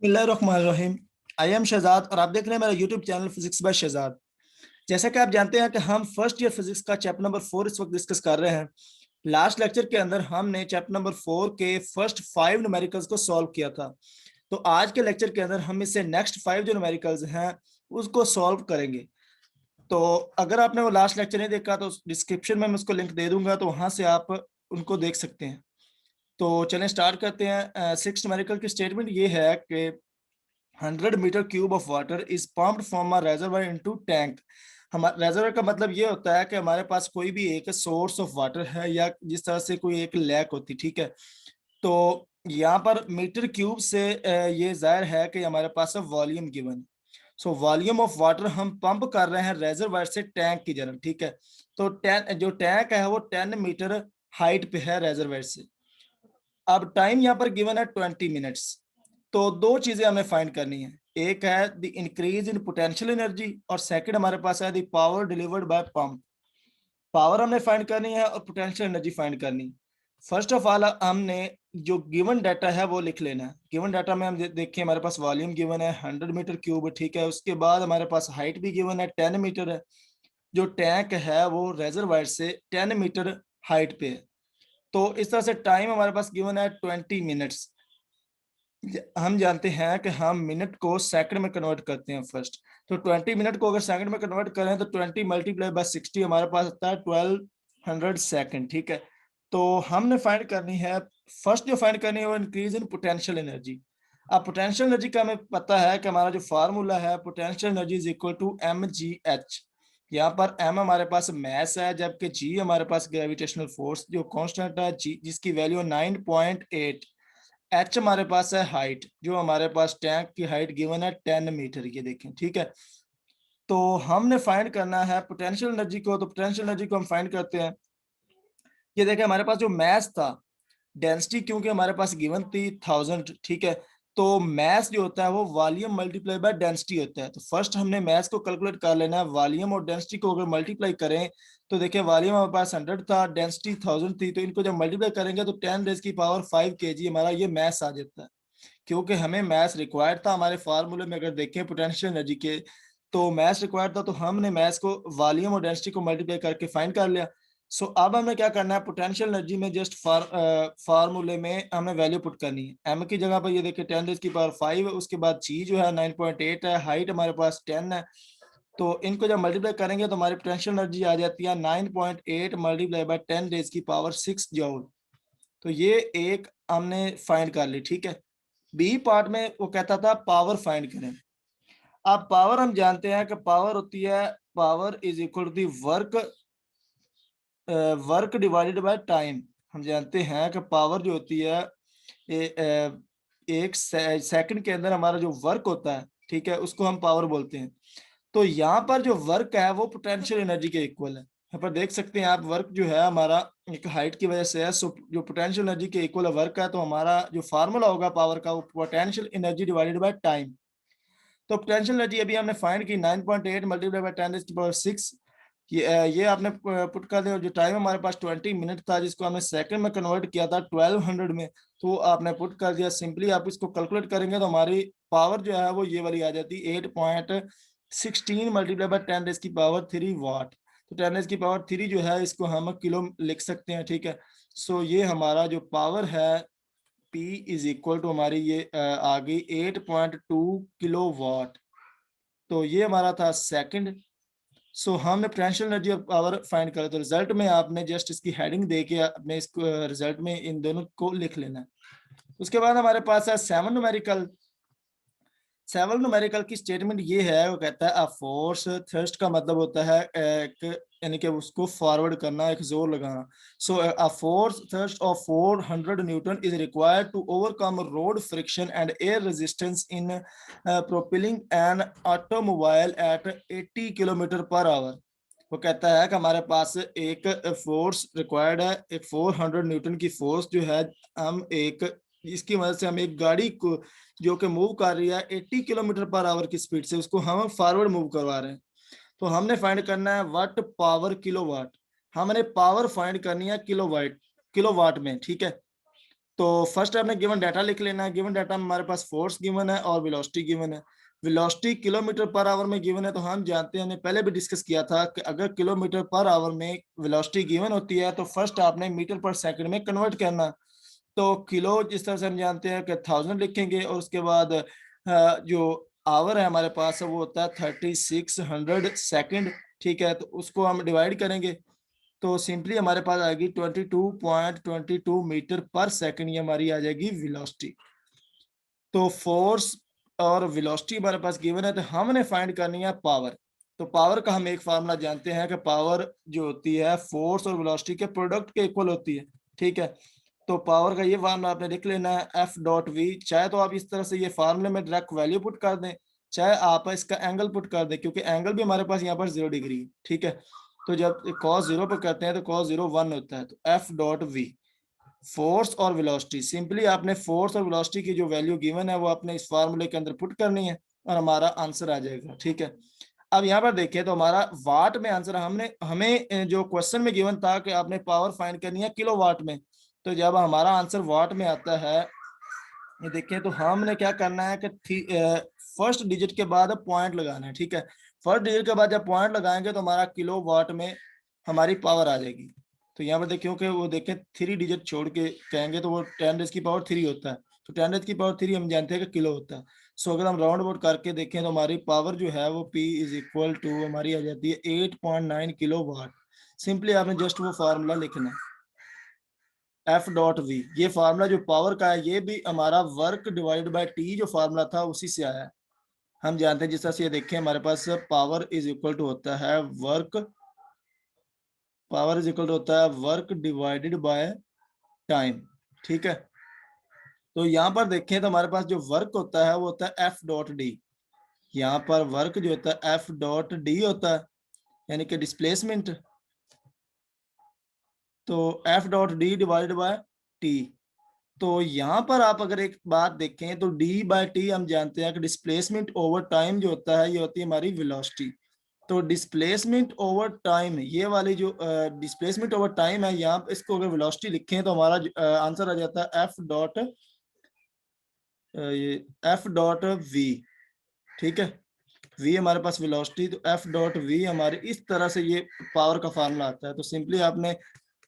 बिस्मिल्लाहिर्रहमानिर्रहीम। I am Shahzad और आप देख रहे हैं मेरा YouTube channel physics by Shahzad. जैसा कि आप जानते हैं कि हम फर्स्ट ईयर फिजिक्स का चैप्टर नंबर 4 इस वक्त डिस्कस कर रहे हैं। लास्ट लेक्चर के अंदर हमने चैप्टर नंबर 4 के फर्स्ट 5 न्यूमेरिकल्स को सॉल्व किया था। तो आज के लेक्चर के अंदर हम इससे नेक्स्ट 5 जो न्यूमेरिकल्स हैं उसको सॉल्व करेंगे। तो अगर आपने वो लास्ट लेक्चर नहीं देखा तो डिस्क्रिप्शन में मैं उसको लिंक दे दूंगा, तो वहां से आप उनको देख सकते हैं। तो चलें स्टार्ट करते हैं। सिक्स न्यूमेरिकल की स्टेटमेंट ये है कि 100 meter cube of water is pumped from a reservoir into tank. हमारा रेजर्वायर का मतलब ये होता है कि हमारे पास कोई भी एक सोर्स ऑफ वाटर है या जिस तरह से कोई एक लैक होती, ठीक है। तो यहाँ पर मीटर क्यूब से ये जाहिर है कि हमारे पास volume given. So volume of water हम पंप कर रहे हैं रेजर्वायर से टैंक की तरफ, ठीक है। तो जो टैंक है वो 10 मीटर हाइट पे है रेजर्वायर से। अब टाइम यहाँ पर गिवन है 20 मिनट्स। तो दो चीजें हमें फाइंड करनी है, एक है the increase in potential energy और सेकंड हमारे पास है the power delivered by pump. Power हमने फाइंड करनी है और पोटेंशियल एनर्जी फाइंड करनी है। फर्स्ट ऑफ ऑल हमने जो गिवन डाटा है वो लिख लेना है। गिवन डाटा में हम देखिए हमारे पास वॉल्यूम गिवन है 100 मीटर क्यूब, ठीक है। उसके बाद हमारे पास हाइट भी गिवन है 10 मीटर है। जो टैंक है वो रेजरवायर से 10 मीटर हाइट पे है। तो इस तरह से टाइम हमारे पास गिवन है 20 मिनट्स। हम जानते हैं कि हम मिनट को सेकंड में कन्वर्ट करते हैं फर्स्ट। तो 20 मिनट को अगर सेकंड में कन्वर्ट करें तो 20 मल्टीप्लाई बाय 60 हमारे पास आता है 1200 सेकंड, ठीक है। तो हमने फाइंड करनी है, फर्स्ट जो फाइंड करनी है वो इंक्रीज इन पोटेंशियल एनर्जी। अब पोटेंशियल एनर्जी का हमें पता है कि हमारा जो फार्मूला है potential energy is equal to mgh। यहाँ पर m हमारे पास मैस है जबकि g हमारे पास ग्रेविटेशनल फोर्स जो कांस्टेंट है g जिसकी वैल्यू 9.8। एच हमारे पास है हाइट, जो हमारे पास टैंक की हाइट गिवन है 10 मीटर, ये देखें, ठीक है। तो हमने फाइंड करना है पोटेंशियल एनर्जी को। तो पोटेंशियल एनर्जी को हम फाइंड करते हैं। ये देखें हमारे पास जो मैस था, डेंसिटी क्योंकि हमारे पास गिवन थी 1000, ठीक है। तो मैस जो होता है वो वॉल्यूम मल्टीप्लाई बाय डेंसिटी होता है। तो फर्स्ट हमने मैस को कैलकुलेट कर लेना है। वॉल्यूम और डेंसिटी को अगर मल्टीप्लाई करें तो देखिए वॉल्यूम हमारे पास 100 था, डेंसिटी 1000 थी, तो इनको जब मल्टीप्लाई करेंगे तो 10 रेज की पावर 5 kg हमारा ये मैस आ जाता है। क्योंकि हमें मैथ्स रिक्वायर्ड था हमारे फार्मूले में, अगर देखें पोटेंशियल एनर्जी के तो मैथ्स रिक्वायर्ड था, तो हमने मैथ्स को वॉल्यूम और डेंसिटी को मल्टीप्लाई करके फाइंड कर लिया। सो अब हमें क्या करना है, पोटेंशियल एनर्जी में जस्ट फार्मूले में हमें वैल्यू पुट करनी है। एम की जगह पर ये देखिए 10 रेज़ की पावर 5 है, उसके बाद जी जो है 9.8 है, हाइट हमारे पास 10 है। तो इनको जब मल्टीप्लाई करेंगे तो हमारी पोटेंशियल एनर्जी आ जाती है 9.8 मल्टीप्लाई बाय 10 रेज़ की पावर 6 जूल। तो ये एक हमने फाइंड कर ली, ठीक है। बी पार्ट में वो कहता था पावर फाइंड करें। अब पावर हम जानते हैं कि पावर होती है, power is equal to the work divided by time. हम जानते हैं कि पावर जो होती है एक सेकंड के अंदर हमारा जो वर्क होता है, ठीक है, उसको हम पावर बोलते हैं। तो यहाँ पर जो वर्क है वो पोटेंशियल एनर्जी के इक्वल है। यहाँ पर देख सकते हैं आप, वर्क जो है हमारा एक हाइट की वजह से है, सो जो पोटेंशियल एनर्जी के इक्वल वर्क है, तो हमारा जो फार्मूला होगा पावर का वो potential energy divided by time. तो पोटेंशियल एनर्जी अभी हमने फाइंड की 9.8 मल्टीप्लाई बाय 10 की पावर 6। ये आपने पुट कर दिया। जो टाइम हमारे पास 20 मिनट था जिसको हमने सेकंड में कन्वर्ट किया था 1200 में, तो आपने पुट कर दिया। सिंपली आप इसको कैलकुलेट करेंगे तो हमारी पावर जो है वो ये वाली आ जाती है 8.16 मल्टीप्लाई बाय 10 रेज़ की पावर 3 वाट। तो 10 रेज़ की पावर 3 जो है इसको हम किलो लिख सकते हैं, ठीक है। सो ये हमारा जो पावर है P इज इक्वल टू हमारी ये आ गई 8.2 किलो वाट। तो ये हमारा था सेकंड। सो हमने potential energy of power find करा। तो रिजल्ट में आपने जस्ट इसकी हेडिंग दे के अपने इसको रिजल्ट में इन दोनों को लिख लेना है। उसके बाद हमारे पास है सेवन न्यूमेरिकल। सेवन न्यूमेरिकल की स्टेटमेंट ये है, वो कहता है अ फोर्स, थ्रस्ट का मतलब होता है एक, यानी कि उसको फॉरवर्ड करना, एक जोर लगाना। So a force thrust of 400 newton is required to overcome road friction and air resistance in propelling an automobile at 80 kilometre per hour. वो कहता है कि हमारे पास एक फोर्स रिक्वायर्ड है, एक 400 न्यूटन की फोर्स जो है, हम एक इसकी मदद से हम एक गाड़ी को जो कि मूव कर रही है 80 किलोमीटर पर आवर की स्पीड से, उसको हम फॉरवर्ड मूव करवा रहे हैं। तो हमने फाइंड करना है वाट पावर किलोवाट। हमने पावर फाइंड करनी है किलोवाट में, ठीक है। तो फर्स्ट आपने गिवन डाटा लिख लेना है। गिवन डाटा में हमारे पास फोर्स गिवन है और वेलोसिटी गिवन है। वेलोसिटी किलोमीटर पर आवर में गिवन है, तो हम जानते हैं, हमने पहले भी डिस्कस किया था कि अगर किलोमीटर पर आवर में वेलोसिटी गिवन होती है तो फर्स्ट आपने मीटर पर सेकंड में कन्वर्ट करना। तो किलो जिस तरह से हम जानते हैं कि 1000 लिखेंगे, और उसके बाद जो आवर है हमारे पास वो होता है 3600 सेकंड। ठीक है, तो उसको हम डिवाइड करेंगे तो सिंपली हमारे पास आएगी 22.22 मीटर पर सेकंड, ये हमारी आ जाएगी वेलोसिटी। तो फोर्स और वेलोसिटी हमारे पास गिवन है, तो हमने फाइंड करनी है पावर। तो पावर का हम एक फार्मूला जानते हैं कि पावर जो होती है फोर्स और वेलोसिटी के प्रोडक्ट के इक्वल होती है। ठीक है, तो पावर का ये फार्मूला आपने लिख लेना है एफ डॉट वी। चाहे तो आप इस तरह से ये फार्मूले में डायरेक्ट वैल्यू पुट कर दें, चाहे आप इसका एंगल पुट कर दें, क्योंकि एंगल भी हमारे पास यहाँ पर 0 डिग्री है। ठीक है, तो जब cos 0 पर करते हैं तो cos 0 1 होता है। तो एफ डॉट वी फोर्स और वेलोसिटी, सिंपली आपने फोर्स और वेलोसिटी की जो वैल्यू गिवन है वो आपने इस फार्मूले के अंदर पुट करनी है और हमारा आंसर आ जाएगा। ठीक है, अब यहाँ पर देखिए तो हमारा वाट में आंसर, हमने हमें जो क्वेश्चन में गिवन था कि आपने पावर फाइंड करनी है किलो वाट में, तो जब हमारा आंसर वाट में आता है, ये देखिए तो हमने क्या करना है कि फर्स्ट डिजिट के बाद पॉइंट लगाना है। ठीक है, फर्स्ट डिजिट के बाद जब पॉइंट लगाएंगे तो हमारा किलो वाट में हमारी पावर आ जाएगी। तो यहाँ पर देखिए कि वो देखें 3 डिजिट छोड़ के कहेंगे तो वो 10⁻³ होता है। तो 10⁻³ हम जानते हैं कि किलो होता है। सो अगर हम राउंड अबाउट करके देखें तो हमारी पावर जो है वो P इज इक्वल टू हमारी आ जाती है 8.9 किलो वाट। सिंपली आपने जस्ट वो फार्मूला लिखना है एफ डॉट वी। ये फार्मूला जो पावर का है ये भी हमारा वर्क डिवाइड बाय टी जो फार्मूला था उसी से आया है। हम जानते हैं जिस तरह से ये देखें हमारे पास पावर इज इक्वल टू होता है work, power is equal to होता है वर्क डिवाइडेड बाय टाइम। ठीक है, तो यहाँ पर देखें तो हमारे पास जो वर्क होता है वो होता है एफ डॉट डी। यहाँ पर वर्क जो होता है एफ डॉट डी होता है, यानी कि डिस्प्लेसमेंट। तो F dot D divided by T. तो यहाँ पर आप अगर एक बात देखें तो d बाय टी हम जानते हैं कि डिस्प्लेसमेंट ओवर टाइम जो होता है ये होती है हमारी वेलोसिटी। तो डिस्प्लेसमेंट ओवर टाइम, ये वाली जो डिस्प्लेसमेंट ओवर टाइम है, यहाँ पे इसको अगर वेलोसिटी लिखें तो हमारा आंसर आ जाता है एफ डॉट वी। ठीक है, v हमारे पास वेलोसिटी, तो एफ डॉट वी हमारे इस तरह से ये पावर का फार्मूला आता है। तो सिंपली आपने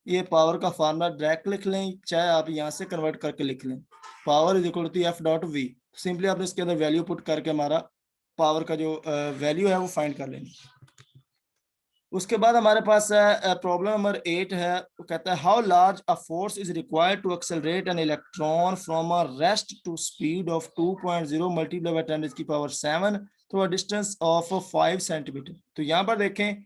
ये पावर का फार्मूला डायरेक्ट लिख लें, चाहे आप यहाँ से कन्वर्ट करके लिख लें। Power is equal to F dot V. Simply आपने इसके अंदर वैल्यू पुट करके हमारा पावर का जो वैल्यू है वो फाइंड कर लेंगे। उसके बाद हमारे पास प्रॉब्लम नंबर 8 है, वो कहता है how large a force is required to accelerate an electron from a rest to speed of 2.0 multiply by 10⁻⁷ through a distance of 5 centimetre. तो यहाँ पर देखें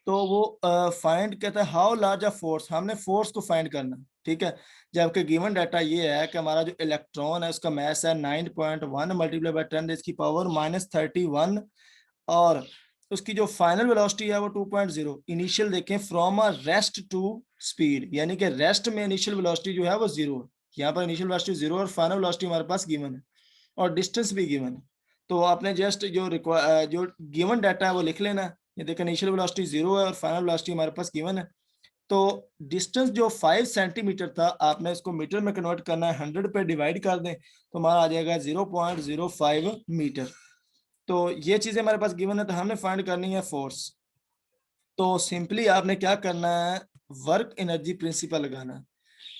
तो वो फाइंड कहता है हाउ लार्ज अ फोर्स, हमने फोर्स को फाइंड करना। ठीक है, जबकि गिवन डाटा ये है कि हमारा जो इलेक्ट्रॉन है उसका मास है 9.1 मल्टीप्लाई बाय 10⁻⁻31 और उसकी जो फाइनल वेलोसिटी है वो 2.0। इनिशियल देखें from a rest to speed, यानी कि रेस्ट में इनिशियल वेलोसिटी जो है वो 0 है। यहाँ पर इनिशियल वेलोसिटी 0 और फाइनल वेलोसिटी हमारे पास गिवन है और डिस्टेंस भी गिवन है। तो आपने जस्ट जो गिवन डाटा है वो लिख लेना है। ये देखिए इनिशियल वेलोसिटी 0 है और फाइनल वेलोसिटी हमारे पास गिवन है। तो डिस्टेंस जो 5 सेंटीमीटर था आपने इसको मीटर में कन्वर्ट करना है, 100 पे डिवाइड कर दें तो हमारा आ जाएगा 0.05 मीटर। तो ये चीजें हमारे पास गिवन है, तो हमने फाइंड करनी है फोर्स। तो सिंपली आपने क्या करना है, वर्क एनर्जी प्रिंसिपल लगाना है।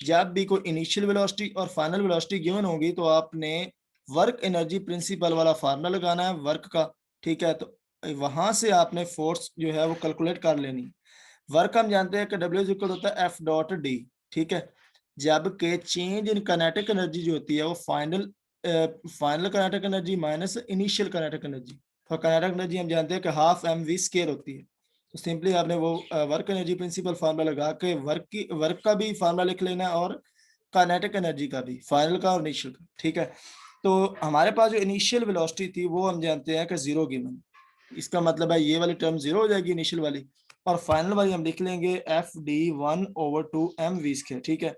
जब भी कोई इनिशियल वेलोसिटी और फाइनल वेलोसिटी गिवन होगी तो आपने वर्क एनर्जी प्रिंसिपल वाला फार्मूला लगाना है वर्क का। ठीक है, तो वहां से आपने फोर्स जो है वो कैलकुलेट कर लेनी। वर्क हम जानते हैं कि W इज इक्वल होता है एफ डॉट डी। ठीक है, जबकि चेंज इन काइनेटिक एनर्जी जो होती है वो final kinetic energy minus initial kinetic energy. और काइनेटिक एनर्जी हम जानते हैं कि हाफ mv² होती है। तो सिंपली आपने वो वर्क एनर्जी प्रिंसिपल फार्मूला लगा के वर्क का भी फार्मूला लिख लेना है और काइनेटिक एनर्जी का भी, फाइनल का और इनिशियल का। ठीक है, तो हमारे पास जो इनिशियल वेलोसिटी थी वो हम जानते हैं कि 0 गिवन। इसका मतलब है ये वाली टर्म 0 हो जाएगी इनिशियल वाली, और फाइनल वाली हम लिख लेंगे एफ डी 1/2 mv²। ठीक है,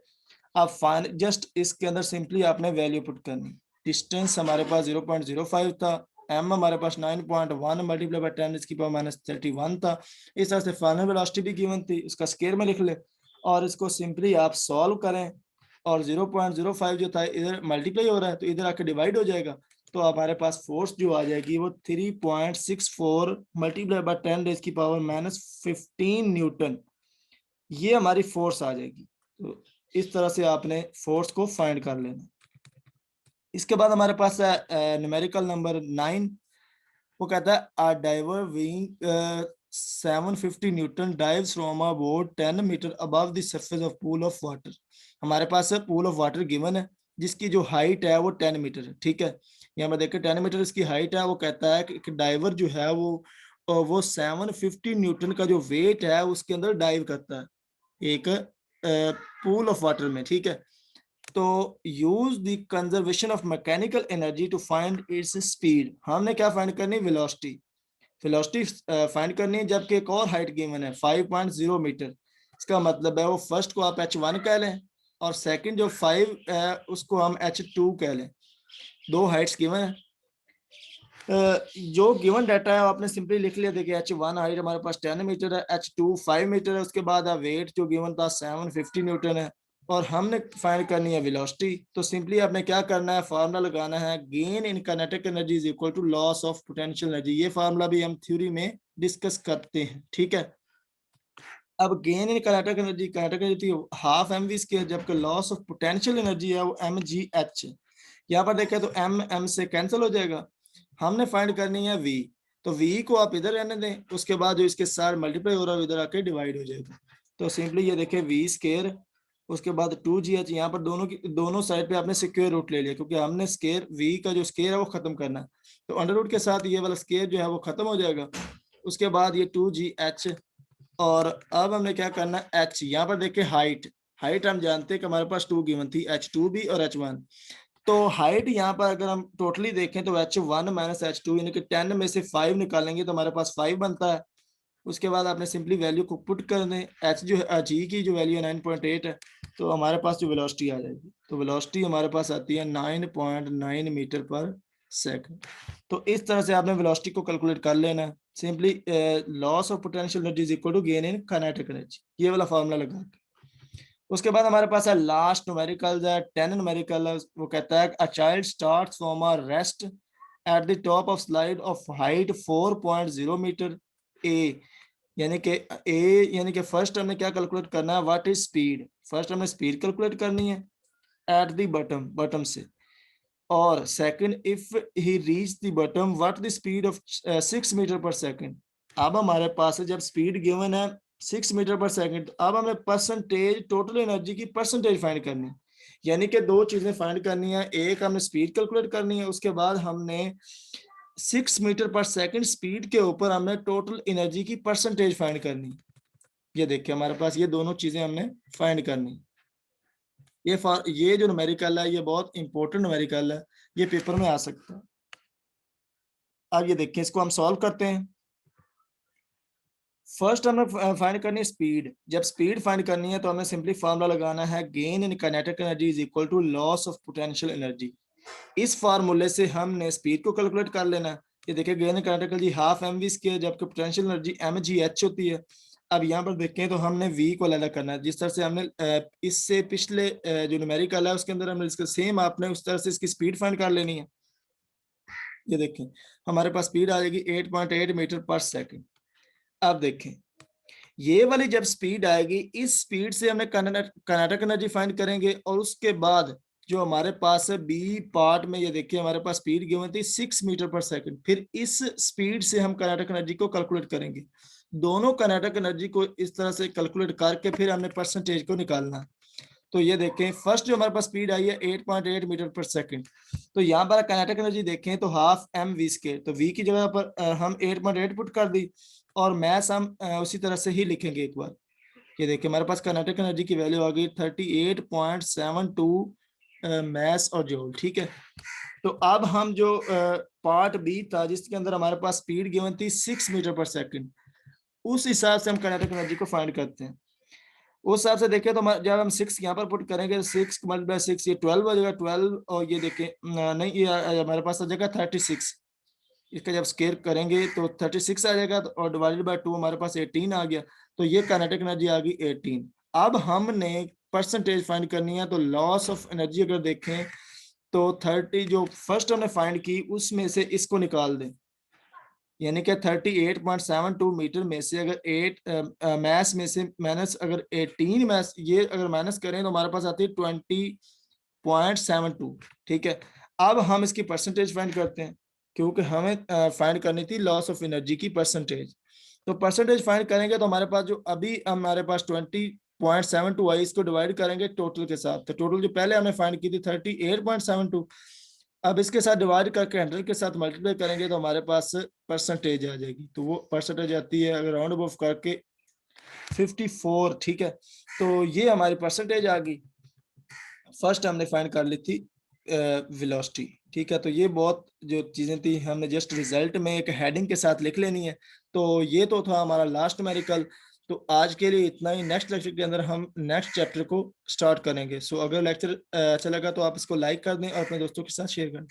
अब फाइनल जस्ट इसके अंदर सिंपली आपने वैल्यू पुट करनी। डिस्टेंस हमारे पास 0.05 था, एम हमारे पास 9.1 मल्टीप्लाई बाय 10⁻⁻31 था। इस तरह से फाइनल वेलोसिटी भी गिवन थी, उसका स्क्वायर में लिख ले और इसको सिंपली आप सॉल्व करें और 0.05 जो था इधर मल्टीप्लाई हो रहा है तो इधर आके डिवाइड हो जाएगा, तो हमारे पास फोर्स जो आ जाएगी वो 3.64 मल्टीप्लाई बाय 10⁻⁻15 न्यूटन, ये हमारी फोर्स आ जाएगी। तो इस तरह से आपने फोर्स को फाइंड कर लेना। इसके बाद हमारे पास है न्यूमेरिकल नंबर 9। वो कहता है a diver being 750 newton dives from a boat 10 metre above the surface of pool of water. हमारे पास है पूल ऑफ वाटर गिवन है जिसकी जो हाइट है वो 10 मीटर है, ठीक है। यहाँ पर देखिए 10 मीटर इसकी हाइट है। वो कहता है कि डाइवर जो है वो 750 न्यूटन का जो वेट है उसके अंदर डाइव करता है एक पूल ऑफ वाटर में, ठीक है। तो use the conservation of mechanical energy to find its speed. हमने क्या फाइंड करनी, वेलोसिटी। वेलोसिटी फाइंड करनी है, जबकि एक और हाइट गिवन है 5.0 मीटर। इसका मतलब है वो फर्स्ट को आप h1 कह लें और सेकंड जो 5 है उसको हम h2 कह लें। दो हाइट्स गिवन है। जो गिवन डाटा है आपने सिंपली लिख लिया। देखिए h1 हाइट हमारे पास 10 मीटर है, h2 5 मीटर है, उसके बाद वेट जो गिवन था 750 न्यूटन है और हमने फाइंड करनी है वेलोसिटी। तो सिंपली आपने क्या करना है, फार्मूला लगाना है, gain in kinetic energy is equal to loss of potential energy. ये फार्मूला भी हम थ्योरी में डिस्कस करते हैं, ठीक है। अब gain in kinetic energy half M V square, जबकि लॉस ऑफ पोटेंशियल एनर्जी है वो mgh। यहाँ पर देखें तो m से कैंसिल हो जाएगा। हमने फाइंड करनी है v, तो v को आप इधर रहने दें, उसके बाद जो इसके साथ मल्टीप्लाई हो रहा है इधर आके डिवाइड हो जाएगा। तो सिंपली ये देखें v स्क्वायर, उसके बाद 2gh। यहाँ पर दोनों साइड पे आपने स्क्वायर रूट ले लिया क्योंकि हमने स्क्वायर v का जो स्क्वायर है वो खत्म करना है। तो अंडर रूट के साथ ये वाला स्क्वायर जो है वो खत्म हो जाएगा। उसके बाद ये 2gh और अब हमने क्या करना है h। यहाँ पर देखिए हाइट हम जानते हैं कि हमारे पास 2 गिवन थी, h2 भी और h1। तो हाइट यहाँ पर अगर हम टोटली देखें तो h1 माइनस h2 यानी कि 10 में से 5 निकालेंगे तो हमारे पास 5 बनता है। उसके बाद आपने सिंपली वैल्यू को पुट कर दें, h जो है g की जो वैल्यू है 9.8 है, तो हमारे पास जो वेलोसिटी आ जाएगी, तो वेलोसिटी हमारे पास आती है 9.9 मीटर पर सेकंड। तो इस तरह से आपने वेलोसिटी को कैलकुलेट कर लेना है। Simply loss of potential energy is equal to gain in kinetic energy, ये वाला फार्मूला लगा के। उसके बाद हमारे पास है लास्ट न्यूमेरिकल है 10 न्यूमेरिकल। वो कहता है a child starts from a rest at the top of slide of height 4.0 metre a, यानी कि फर्स्ट हमने क्या कैलकुलेट करना है, व्हाट इज स्पीड। फर्स्ट हमने स्पीड कैलकुलेट करनी है एट द बॉटम से, और second if he reach the bottom what the speed of 6 metre per second. अब हमारे पास जब स्पीड गिवन है 6 मीटर पर सेकंड, अब हमें परसेंटेज टोटल एनर्जी की परसेंटेज फाइंड करनी है। यानी कि दो चीजें फाइंड करनी है, एक हमने स्पीड कैलकुलेट करनी है, उसके बाद हमने 6 मीटर पर सेकंड स्पीड के ऊपर हमने टोटल एनर्जी की परसेंटेज फाइंड करनी। ये देखिए हमारे पास ये दोनों चीजें हमने फाइंड करनी। ये जो न्यूमेरिकल है ये बहुत इंपॉर्टेंट न्यूमेरिकल है, ये पेपर में आ सकता है। अब ये देखिए इसको हम सॉल्व करते हैं। फर्स्ट हमें फाइंड करनी है स्पीड। जब स्पीड फाइंड करनी है तो हमें सिंपली फार्मूला लगाना है, gain in kinetic energy is equal to loss of potential energy. इस फार्मूले से हमने स्पीड को कैलकुलेट कर लेना है। ये देखिए gain in kinetic energy half M V square, जबकि पोटेंशियल एनर्जी mgh होती है। अब यहाँ पर देखें तो हमने v को अलग करना है, जिस तरह से हमने इससे पिछले जो न्यूमेरिकल है उसके अंदर हमने इसका सेम आपने उस तरह से इसकी स्पीड फाइंड कर लेनी है। ये देखें हमारे पास स्पीड आ जाएगी 8.8 मीटर पर सेकंड। अब देखें ये वाली जब स्पीड आएगी, इस स्पीड से हमने काइनेटिक एनर्जी फाइंड करेंगे और उसके बाद जो हमारे पास है बी पार्ट में, ये देखिए हमारे पास स्पीड गिवन थी 6 मीटर पर सेकंड। फिर इस स्पीड से हम काइनेटिक एनर्जी को कैलकुलेट करेंगे। दोनों काइनेटिक एनर्जी को इस तरह से कैलकुलेट करके फिर हमने परसेंटेज को निकालना। तो ये देखें फर्स्ट जो हमारे पास स्पीड आई है 8.8 मीटर पर सेकंड, तो यहाँ पर काइनेटिक एनर्जी देखें तो हाफ एम वी स्क्वायर, तो वी की जगह पर हम 8.8 पुट कर दी और मैथ्स हम उसी तरह से ही लिखेंगे एक बार। ये देखिए हमारे पास काइनेटिक एनर्जी की वैल्यू आ गई 38.72 मैस और जूल, ठीक है। तो अब हम जो पार्ट बी था जिसके अंदर हमारे पास स्पीड गिवन थी 6 मीटर पर सेकंड, उस हिसाब से हम काइनेटिक एनर्जी को फाइंड करते हैं। उस हिसाब से देखें तो जब हम 6 यहाँ पर पुट करेंगे 6 मल्टीप्लाई 6 ये 12 हो जाएगा 12, और ये देखें नहीं ये हमारे पास आ जाएगा 36। इसका जब स्केयर करेंगे तो 36 आ जाएगा और डिवाइडेड बाय 2 हमारे पास 18 आ गया। तो ये काइनेटिक एनर्जी आ गई 18। अब हमने परसेंटेज फाइंड करनी है तो लॉस ऑफ एनर्जी अगर देखें तो 30 जो फर्स्ट हमने फाइंड की उसमें से इसको निकाल दें, यानी कि 38.72 मीटर में से अगर 8 मैस में से माइनस अगर 18 मैस ये अगर माइनस करें तो हमारे पास आती है 20.72। ठीक है, अब हम इसकी परसेंटेज फाइंड करते हैं क्योंकि हमें फाइंड करनी थी लॉस ऑफ एनर्जी की परसेंटेज। तो परसेंटेज फाइंड करेंगे तो हमारे पास जो अभी हमारे पास 20.72 आई, इसको डिवाइड करेंगे टोटल के साथ, तो टोटल जो पहले हमने फाइंड की थी 38.72, अब इसके साथ डिवाइड करके 100 के साथ मल्टीप्लाई करेंगे तो हमारे पास परसेंटेज आ जाएगी। तो वो परसेंटेज आती है अगर राउंड ऑफ करके 54। ठीक है, तो ये हमारी परसेंटेज आ गई। फर्स्ट हमने फाइंड कर ली थी वेलोसिटी। ठीक है, तो ये बहुत जो चीजें थी हमने जस्ट रिजल्ट में एक हेडिंग के साथ लिख लेनी है। तो ये तो था हमारा लास्ट न्यूमेरिकल। तो आज के लिए इतना ही, नेक्स्ट लेक्चर के अंदर हम नेक्स्ट चैप्टर को स्टार्ट करेंगे। सो अगर लेक्चर अच्छा लगा तो आप इसको लाइक कर दें और अपने दोस्तों के साथ शेयर कर दें।